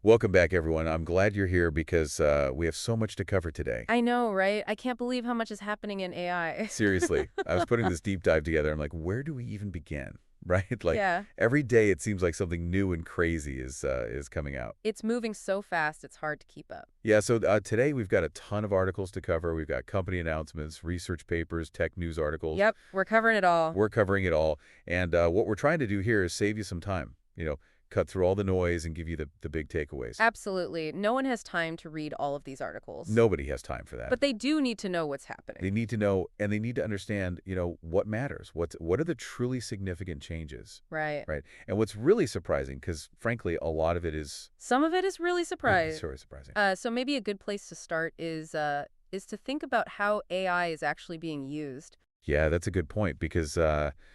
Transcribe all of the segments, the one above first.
Welcome back, everyone. I'm glad you're here because we have so much to cover today. I know, right? I can't believe how much is happening in AI. Seriously, I was putting this deep dive together. I'm like, where do we even begin? Right? Like Yeah, every day, it seems like something new and crazy is coming out. it's moving so fast, it's hard to keep up. Yeah. So today we've got a ton of articles to cover. We've got company announcements, research papers, tech news articles. Yep, we're covering it all. We're covering it all, and what we're trying to do here is save you some time. Cut through all the noise and give you the big takeaways. Absolutely. No one has time to read all of these articles. Nobody has time for that. But they do need to know what's They happening. need to know, and they need to understand, what matters. What are the truly significant changes, Right. right? And what's really surprising, because frankly, a lot of it is Some of it is really surprising. sort of surprising. So maybe a good place to start is to think about how AI is actually being used. Yeah, that's a good point because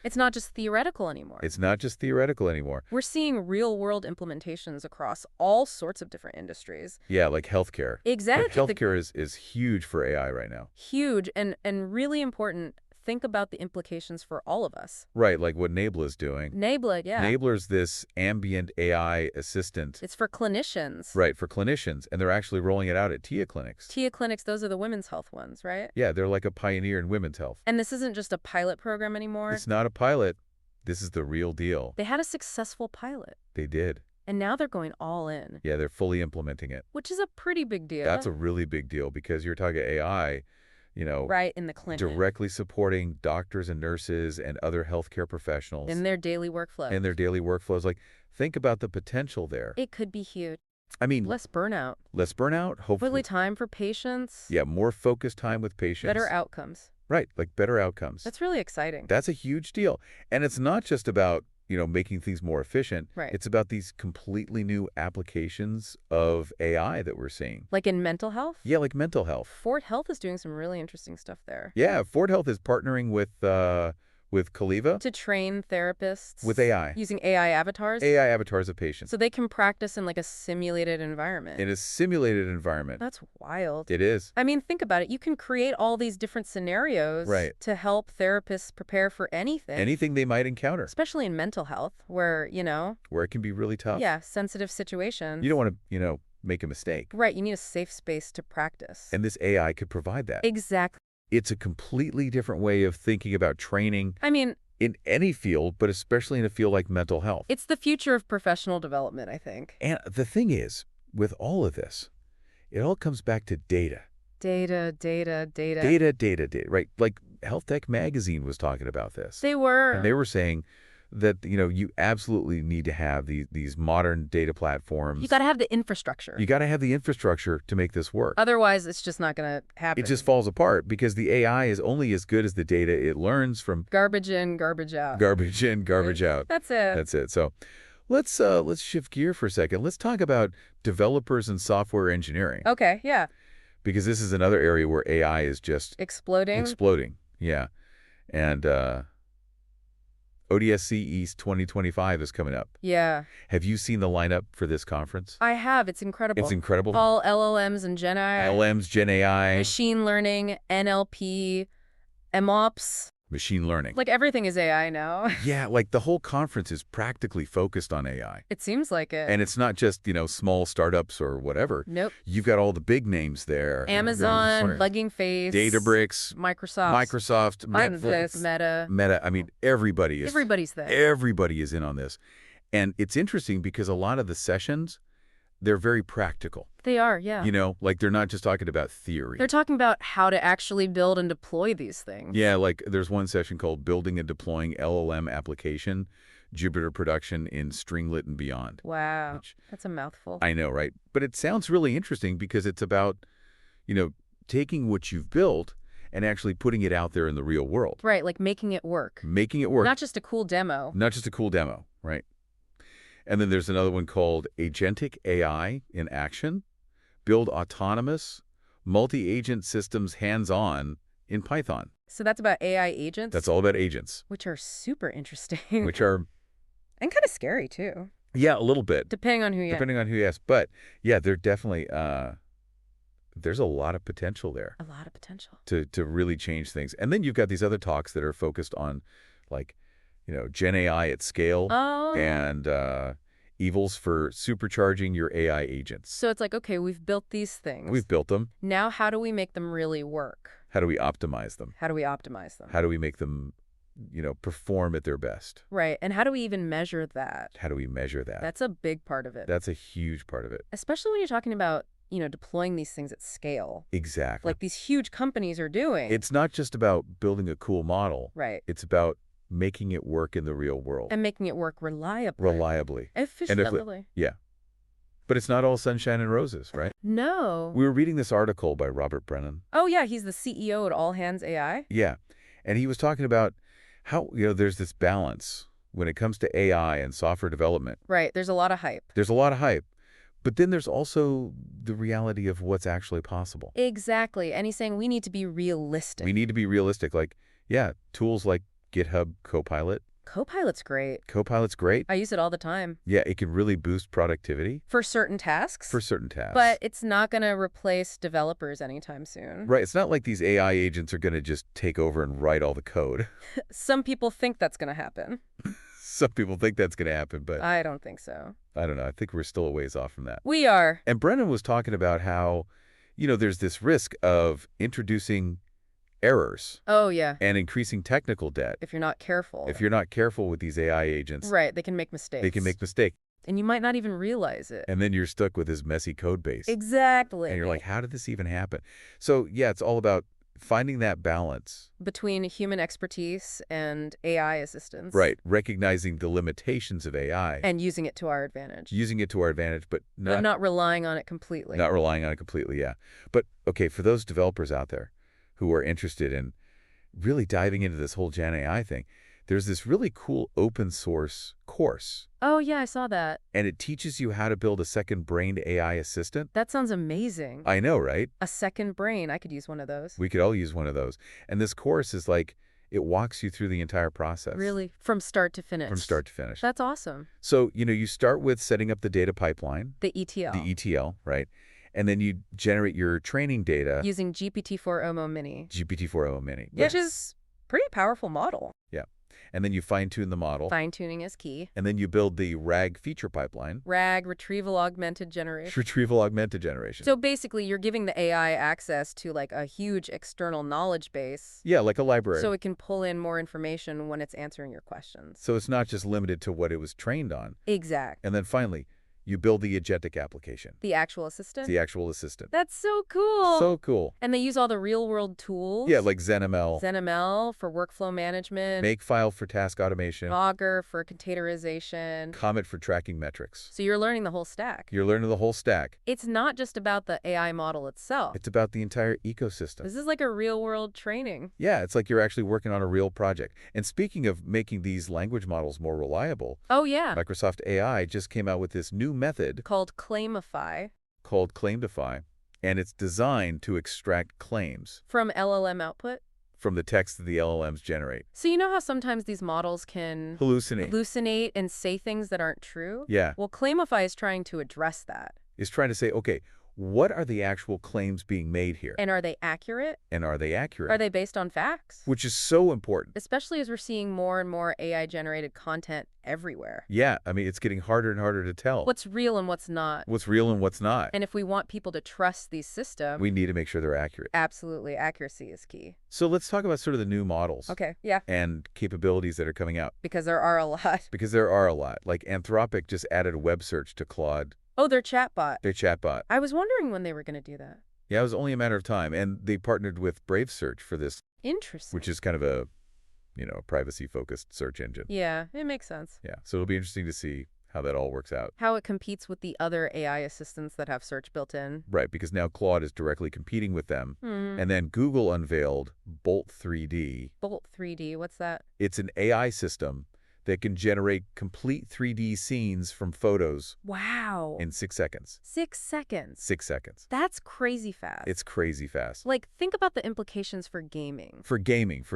It's not just theoretical anymore. it's not just theoretical anymore. We're seeing real-world implementations across all sorts of different industries. Yeah, like healthcare. Exactly. Healthcare is huge for AI right now. Huge and really important. Think about the implications for all of us. Right, like what Nabla is doing. Nabla, yeah. Nabla's this ambient AI assistant, It's for clinicians. right, for clinicians, and they're actually rolling it out at TIA clinics. TIA clinics, those are the women's health ones, right? Yeah, they're like a pioneer in women's health. And this isn't just a pilot program anymore. It's not a pilot. This is the real deal. They had a successful pilot, They did. and now they're going all in, Yeah, they're fully implementing it. which is a pretty big deal. That's a really big deal because you're talking AI, right in the clinic, directly supporting doctors and nurses and other healthcare professionals in their daily workflow. in their daily workflows. Like, think about the potential there. It could be huge. I mean, Less burnout, less burnout, hopefully hopefully. time for patients, Yeah, more focused time with patients. better outcomes. Right, like better outcomes. That's really exciting. That's a huge deal. And it's not just about, making things more efficient. Right. It's about these completely new applications of AI that we're seeing. Like in mental health? Yeah, like mental health. Fort Health is doing some really interesting stuff there. Yeah, Ford Health is partnering with Kaliva, To train therapists. with AI. Using AI avatars. AI avatars of patients So they can practice in like a simulated environment. in a simulated environment. That's wild. It is. I mean, think about it. You can create all these different scenarios Right. to help therapists prepare for anything. Anything they might encounter, Especially in mental health, where, where it can be really tough. yeah, sensitive situations. You don't want to, make a mistake. Right, you need a safe space to practice. And this AI could provide that. Exactly. It's a completely different way of thinking about training I mean, in any field, but especially in a field like mental health. it's the future of professional development, I think. And the thing is, with all of this, it all comes back to data. Data. Data, right? Like Health Tech Magazine was talking about this. They were. And they were saying that, you absolutely need to have these modern data platforms. You got to have the infrastructure. You got to have the infrastructure to make this work. Otherwise, it's just not going to happen. It just falls apart because the AI is only as good as the data it learns from Garbage in, garbage out. garbage in, garbage out. That's it. That's it. So let's shift gear for a second. Let's talk about developers and software engineering, Okay, yeah. because this is another area where AI is just Exploding. exploding. Yeah. And ODSC East 2025 is coming up. Yeah. Have you seen the lineup for this conference? I have. It's incredible. It's incredible. All LLMs and Gen AI. LMs, Gen AI, Machine learning, NLP, MOps. machine learning. Like everything is AI now. Yeah, like the whole conference is practically focused on AI. It seems like it. And it's not just, small startups or whatever. Nope. You've got all the big names there. Amazon, Hugging Face. Databricks, Microsoft. Netflix, Meta. Meta. I mean, everybody is. Everybody's there. Everybody is in on this. And it's interesting because a lot of the sessions, they're very practical. They are, yeah. Like they're not just talking about theory. They're talking about how to actually build and deploy these things. Yeah, like there's one session called Building and Deploying LLM Application, Jupyter Production in Stringlet and Beyond. Wow. Which, That's a mouthful. I know, right? But it sounds really interesting because it's about, taking what you've built and actually putting it out there in the real world. Right, like making it work. Making it work. Not just a cool demo. Not just a cool demo, right? And then there's another one called Agentic AI in Action, Build Autonomous Multi-Agent Systems Hands-On in Python. So that's about AI agents? That's all about agents, Which are super interesting. which are, and kind of scary, too. yeah, a little bit, Depending on who you depending on who you ask. But, yeah, they're definitely, there's a lot of potential there A lot of potential. to really change things. And then you've got these other talks that are focused on, like, Gen AI at scale Oh. and evils for supercharging your AI agents. So it's like, okay, we've built these things. We've built them. Now how do we make them really work? How do we optimize them? How do we optimize them? How do we make them, perform at their best? Right. And how do we even measure that? How do we measure that? That's a big part of it. That's a huge part of it. Especially when you're talking about, deploying these things at scale. Exactly. Like these huge companies are doing. It's not just about building a cool model. Right. It's about making it work in the real world. And making it work reliably. Reliably. Efficiently. Yeah. But it's not all sunshine and roses, right? No. We were reading this article by Robert Brennan. Oh, yeah. He's the CEO at All Hands AI. Yeah. And he was talking about how, there's this balance when it comes to AI and software development. Right. There's a lot of hype. There's a lot of hype. But then there's also the reality of what's actually possible. Exactly. And he's saying we need to be realistic. We need to be realistic. Like, yeah, tools like GitHub Copilot. Copilot's great. Copilot's great. I use it all the time. Yeah, it can really boost productivity. For certain tasks. For certain tasks. But it's not going to replace developers anytime soon. Right. It's not like these AI agents are going to just take over and write all the code. Some people think that's going to happen. Some people think that's going to happen, but I don't think so. I don't know. I think we're still a ways off from that. We are. And Brennan was talking about how, there's this risk of introducing errors. Oh, yeah. And increasing technical debt. If you're not careful. If you're not careful with these AI agents. Right. They can make mistakes. They can make mistakes. And you might not even realize it. And then you're stuck with this messy code base. Exactly. And you're like, how did this even happen? So, yeah, it's all about finding that balance. Between human expertise and AI assistance. Right. Recognizing the limitations of AI. And using it to our advantage. Using it to our advantage, but not relying on it completely. Not relying on it completely, yeah. But, okay, for those developers out there who are interested in really diving into this whole Gen AI thing, there's this really cool open source course. Oh, yeah, I saw that. And it teaches you how to build a second-brained AI assistant. That sounds amazing. I know, right? A second brain. I could use one of those. We could all use one of those. And this course is like, it walks you through the entire process. Really? From start to finish? From start to finish. That's awesome. So, you start with setting up the data pipeline. The ETL. The ETL, right? And then you generate your training data. Using GPT-4o Mini. GPT-4o Mini. Which is pretty powerful model. Yeah. And then you fine-tune the model. Fine-tuning is key. And then you build the RAG feature pipeline. RAG, Retrieval Augmented Generation. Retrieval Augmented Generation. So basically, you're giving the AI access to like a huge external knowledge base. Yeah, like a library. So it can pull in more information when it's answering your questions. So it's not just limited to what it was trained on. Exact. And then finally, you build the agentic application. The actual assistant? The actual assistant. That's so cool. So cool. And they use all the real-world tools? Yeah, like ZenML. ZenML for workflow management. Makefile for task automation. Augur for containerization. Comet for tracking metrics. So you're learning the whole stack. You're learning the whole stack. It's not just about the AI model itself. It's about the entire ecosystem. This is like a real-world training. Yeah, it's like you're actually working on a real project. And speaking of making these language models more reliable, oh, yeah. Microsoft AI just came out with this new method called Claimify. Called Claimify. And it's designed to extract claims. From LLM output? From the text that the LLMs generate. So you know how sometimes these models can hallucinate and say things that aren't true? Yeah. Well, Claimify is trying to address that. It's trying to say, okay, what are the actual claims being made here? And are they accurate? Are they based on facts? Which is so important. Especially as we're seeing more and more AI-generated content everywhere. Yeah, I mean, it's getting harder and harder to tell. What's real and what's not. What's real and what's not. And if we want people to trust these systems... we need to make sure they're accurate. Absolutely. Accuracy is key. So let's talk about sort of the new models. Okay, yeah. And capabilities that are coming out. Because there are a lot. Like Anthropic just added web search to Claude. Oh, their chatbot. I was wondering when they were going to do that. Yeah, it was only a matter of time. And they partnered with Brave Search for this. Interesting. Which is kind of a, privacy-focused search engine. Yeah, it makes sense. Yeah, so it'll be interesting to see how that all works out. How it competes with the other AI assistants that have search built in. Right, because now Claude is directly competing with them. And then Google unveiled Bolt 3D. Bolt 3D, what's that? It's an AI system that can generate complete 3D scenes from photos. Wow. In 6 seconds. 6 seconds? 6 seconds. That's crazy fast. It's crazy fast. Like, think about the implications for gaming. For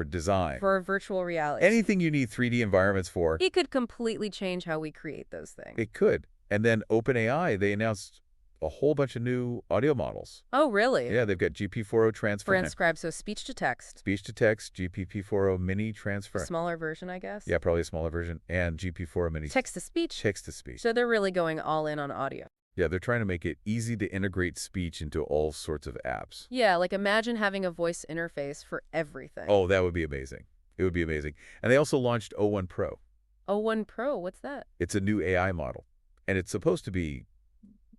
design. For virtual reality. Anything you need 3D environments for. It could completely change how we create those things. It could. And then OpenAI, they announced a whole bunch of new audio models. Oh, really? Yeah, they've got GP4o transfer, Transcribe, so speech to text. speech to text, GPP4o mini A transfer. smaller version, I guess? Yeah, probably a smaller version, and GP4o mini Text to speech? text to speech. So they're really going all in on audio. Yeah, they're trying to make it easy to integrate speech into all sorts of apps. Yeah, like imagine having a voice interface for everything. Oh, that would be amazing. It would be amazing. And they also launched O1 Pro. O1 Pro, what's that? It's a new AI model, and it's supposed to be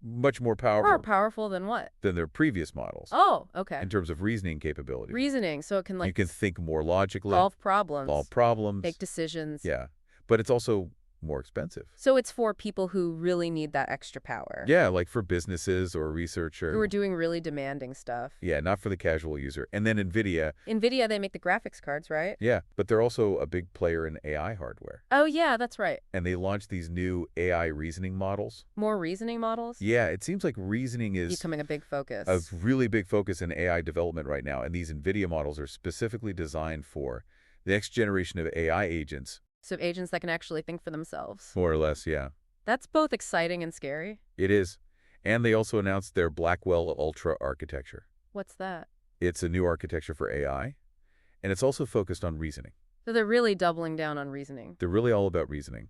much more More powerful powerful than what? than their previous models Oh, okay. in terms of reasoning capability. Reasoning, so it can You can think more logically, solve problems, solve problems. make decisions. Yeah, but it's also more expensive. So it's for people who really need that extra power. Yeah, like for businesses or researchers. Who are doing really demanding stuff. Yeah, not for the casual user. And then NVIDIA. NVIDIA, they make the graphics cards, right? Yeah, but they're also a big player in AI hardware. Oh, yeah, that's right. And they launched these new AI reasoning models. More reasoning models? Yeah, it seems like reasoning is Becoming a big focus. a really big focus in AI development right now. And these NVIDIA models are specifically designed for the next generation of AI agents. So agents that can actually think for themselves. More or less, yeah. That's both exciting and scary. It is. And they also announced their Blackwell Ultra architecture. What's that? It's a new architecture for AI, and it's also focused on reasoning. So they're really doubling down on reasoning. They're really all about reasoning.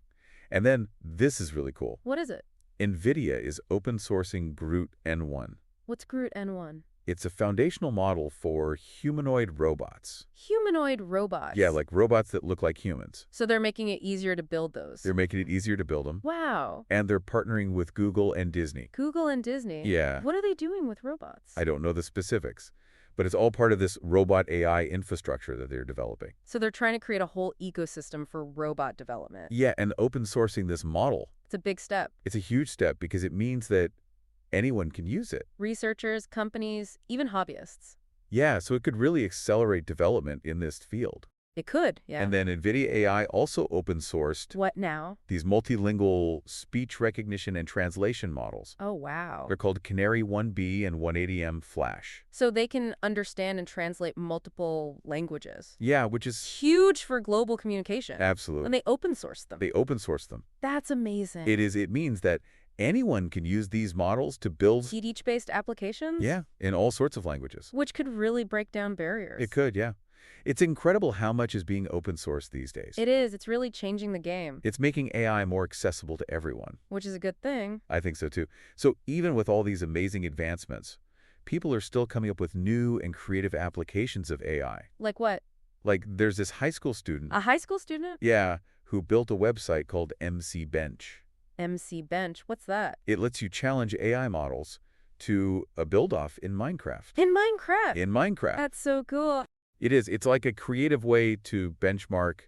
And then this is really cool. What is it? NVIDIA is open sourcing Groot N1. What's Groot N1? It's a foundational model for humanoid robots. Humanoid robots. Yeah, like robots that look like humans. So they're making it easier to build those. They're making it easier to build them. Wow. And they're partnering with Google and Disney. Google and Disney. Yeah. What are they doing with robots? I don't know the specifics, but it's all part of this robot AI infrastructure that they're developing. So they're trying to create a whole ecosystem for robot development. Yeah, and open sourcing this model. It's a big step. It's a huge step because it means that anyone can use it. Researchers, companies, even hobbyists. Yeah, so it could really accelerate development in this field. It could, yeah. And then NVIDIA AI also open sourced What now? these multilingual speech recognition and translation models. Oh, wow. They're called Canary 1B and 180M Flash. So they can understand and translate multiple languages. Yeah, which is Huge for global communication. absolutely. And they open source them. They open source them. That's amazing. It means that anyone can use these models to build, Teach-based applications? yeah, in all sorts of languages. Which could really break down barriers. It could, yeah. It's incredible how much is being open sourced these days. It is. It's really changing the game. It's making AI more accessible to everyone. Which is a good thing. I think so too. So even with all these amazing advancements, people are still coming up with new and creative applications of AI. Like what? Like there's this high school student, A high school student? yeah, who built a website called MC Bench. MC Bench. What's that? It lets you challenge AI models to a build-off in Minecraft. In Minecraft. In Minecraft. That's so cool. It is. It's like a creative way to benchmark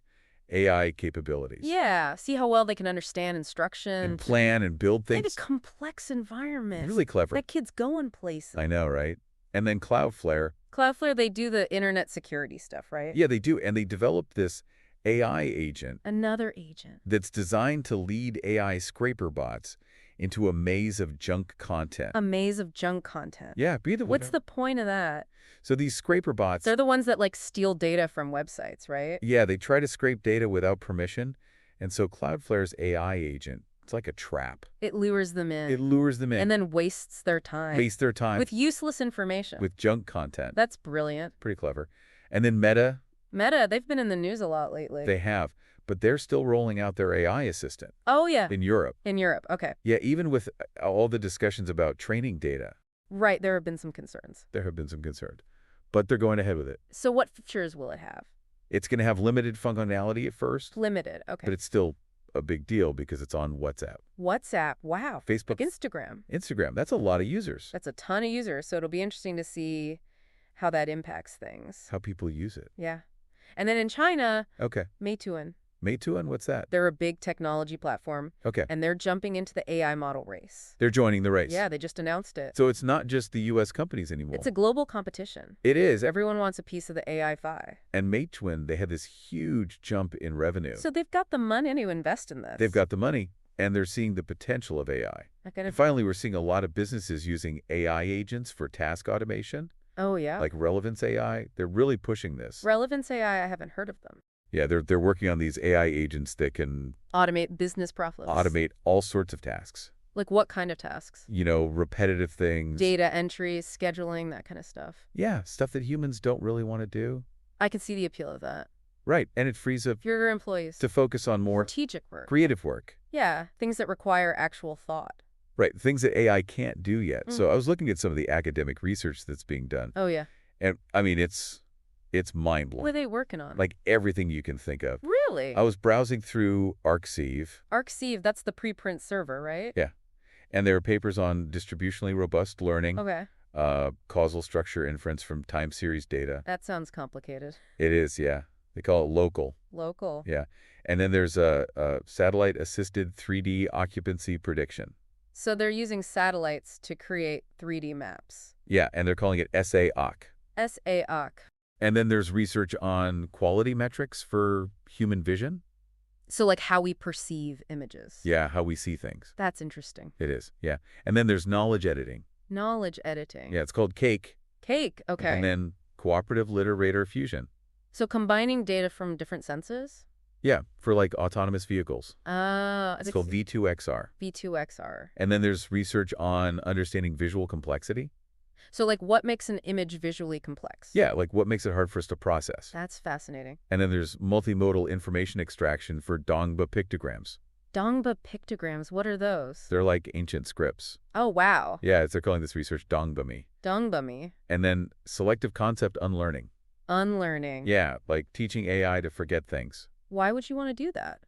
AI capabilities. Yeah. See how well they can understand And instructions. plan and build In a things. complex environment. Really clever. That kid's going places. I know, right? And then Cloudflare. Cloudflare, they do the internet security stuff, right? Yeah, they do. And they developed this AI agent Another agent. that's designed to lead AI scraper bots into a maze of junk content. A maze of junk content. Yeah, be the What's the point of that? So these scraper bots, They're the ones that like steal data from websites, right? yeah, they try to scrape data without permission. And so Cloudflare's AI agent, it's like a trap. It lures them in. It lures them in, And then wastes their time. waste their time With useless information. with junk content. That's brilliant. Pretty clever. And then Meta, Meta, they've been in the news a lot lately. they have, but they're still rolling out their AI assistant Oh, yeah. in Europe. In Europe. Okay. Yeah, even with all the discussions about training data, Right. There have been some concerns. there have been some concerns. But they're going ahead with it. So what features will it have? It's going to have limited functionality at first, Limited. Okay. but it's still a big deal because it's on WhatsApp, WhatsApp. Wow. Facebook, Like Instagram. Instagram. That's a lot of users. That's a ton of users. So it'll be interesting to see how that impacts things. How people use it. Yeah. And then in China, Okay. Meituan. Meituan, what's that? They're a big technology platform, Okay. and they're jumping into the AI model race. They're joining the race. Yeah, they just announced it. So it's not just the U.S. companies anymore. It's a global competition. It is. Everyone wants a piece of the AI pie. And Meituan, they had this huge jump in revenue. So they've got the money to invest in this. They've got the money, and they're seeing the potential of AI. And finally, we're seeing a lot of businesses using AI agents for task automation, Oh, yeah? like Relevance AI. They're really pushing this. Relevance AI, I haven't heard of them. Yeah, they're working on these AI agents that can Automate business process. automate all sorts of tasks. Like what kind of tasks? Repetitive things. Data entry, scheduling, that kind of stuff. Yeah, stuff that humans don't really want to do. I can see the appeal of that. Right, and it frees up Your employees. to focus on more Strategic work. creative work. Yeah, things that require actual thought. Right, things that AI can't do yet. Mm. So I was looking at some of the academic research that's being done. Oh, yeah. And, I mean, it's What mind-blowing. are they working on? Like everything you can think of. Really? I was browsing through Arxiv. Arxiv, that's the preprint server, right? Yeah. And there are papers on distributionally robust learning, Okay. causal structure inference from time series data. That sounds complicated. It is, yeah. They call it local. Local. Yeah. And then there's a satellite-assisted 3D occupancy prediction. So they're using satellites to create 3D maps. Yeah, and they're calling it SAOC. SAOC. And then there's research on quality metrics for human vision. So like how we perceive images. Yeah, how we see things. That's interesting. It is, yeah. And then there's knowledge editing. Knowledge editing. Yeah, it's called CAKE. Cake. Okay. And then cooperative lidar-radar fusion. So combining data from different senses? Yeah, for like autonomous vehicles. It's called V. V2XR. V2XR. And then there's research on understanding visual complexity. So like what makes an image visually complex? Yeah, like what makes it hard for us to process. That's fascinating. And then there's multimodal information extraction for Dongba pictograms. Dongba pictograms, what are those? They're like ancient scripts. Oh, wow. Yeah, they're calling this research Dongbami. Dongbami. And then selective concept unlearning. Unlearning. Yeah, like teaching AI to forget things. Why would you want to do that?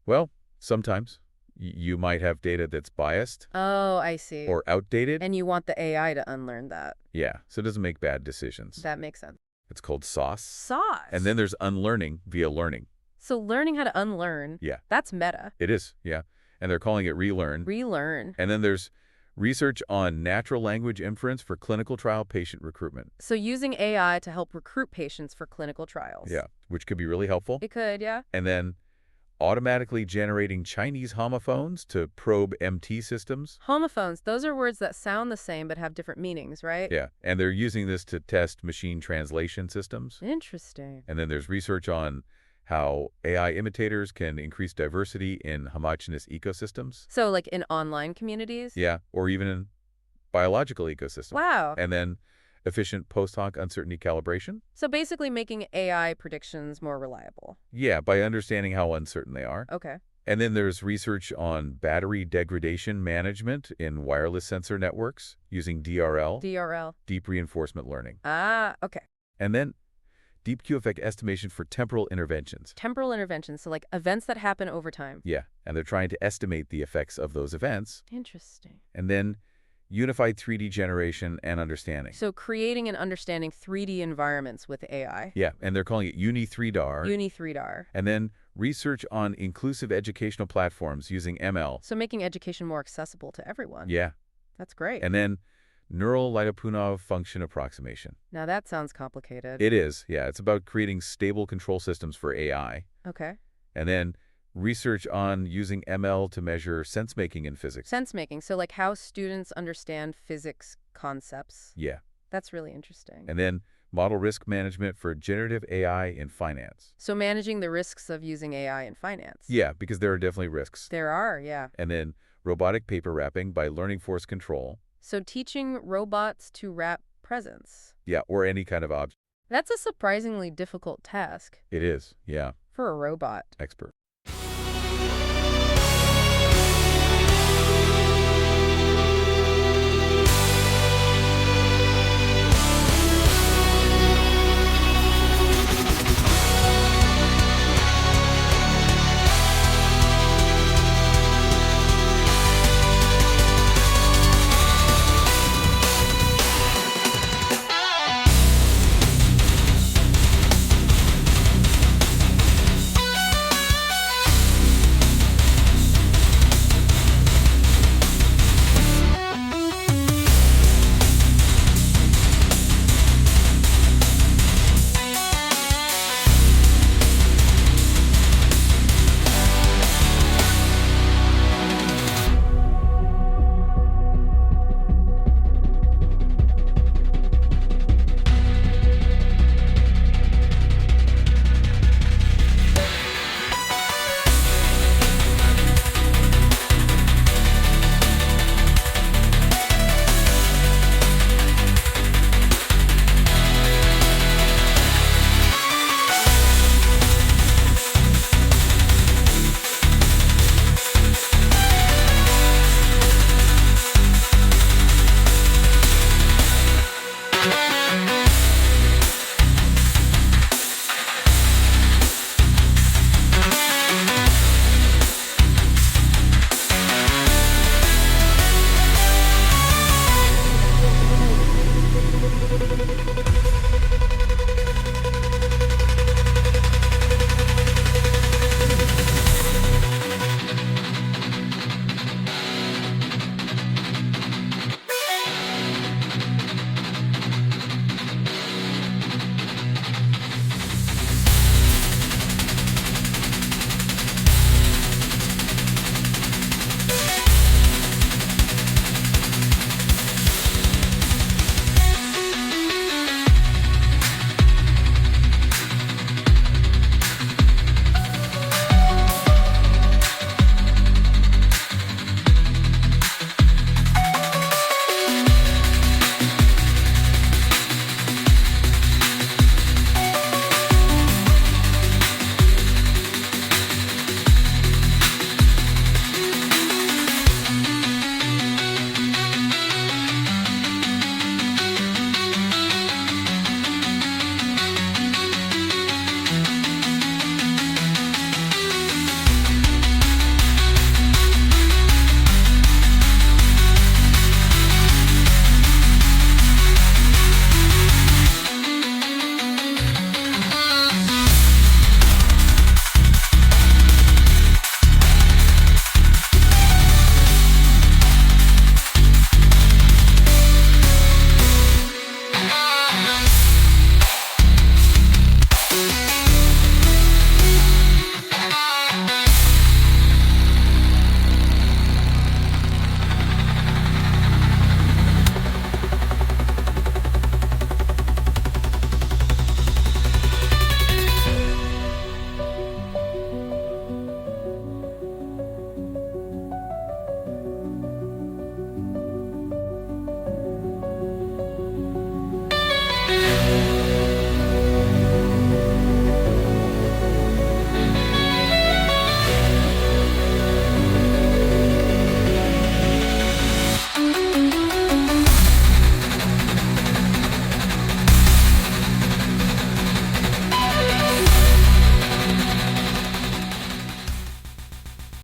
Well, sometimes you might have data that's biased Oh, I see. or outdated. And you want the AI to unlearn that. Yeah, so it doesn't make bad decisions. That makes sense. It's called sauce. Sauce. And then there's unlearning via learning. So learning how to unlearn. Yeah. That's meta. It is, yeah. And they're calling it relearn. Relearn. And then there's research on natural language inference for clinical trial patient recruitment. So using AI to help recruit patients for clinical trials. Yeah, which could be really helpful. It could, yeah. And then automatically generating Chinese homophones to probe MT systems. Homophones, those are words that sound the same but have different meanings, right? Yeah, and they're using this to test machine translation systems. Interesting. And then there's research on how AI imitators can increase diversity in homogeneous ecosystems. So like in online communities? Yeah, or even in biological ecosystems. Wow. And then efficient post-hoc uncertainty calibration. So basically making AI predictions more reliable. Yeah, by understanding how uncertain they are. Okay. And then there's research on battery degradation management in wireless sensor networks using DRL, DRL. deep reinforcement learning. Ah, okay. And then deep Q effect estimation for temporal interventions. Temporal interventions, so like events that happen over time. Yeah, and they're trying to estimate the effects of those events. Interesting. And then unified 3D generation and understanding. So creating and understanding 3D environments with AI. Yeah, and they're calling it Uni3DAR. Uni3DAR. And then research on inclusive educational platforms using ML. So making education more accessible to everyone. Yeah. That's great. And then neural Lyapunov function approximation. Now that sounds complicated. It is, yeah. It's about creating stable control systems for AI. Okay. And then research on using ML to measure sense-making in physics. Sense-making, so like how students understand physics concepts. Yeah. That's really interesting. And then model risk management for generative AI in finance. So managing the risks of using AI in finance. Yeah, because there are definitely risks. There are, yeah. And then robotic paper wrapping by learning force control. So teaching robots to wrap presents. Yeah, or any kind of object. That's a surprisingly difficult task. It is, yeah. For a robot. Expert.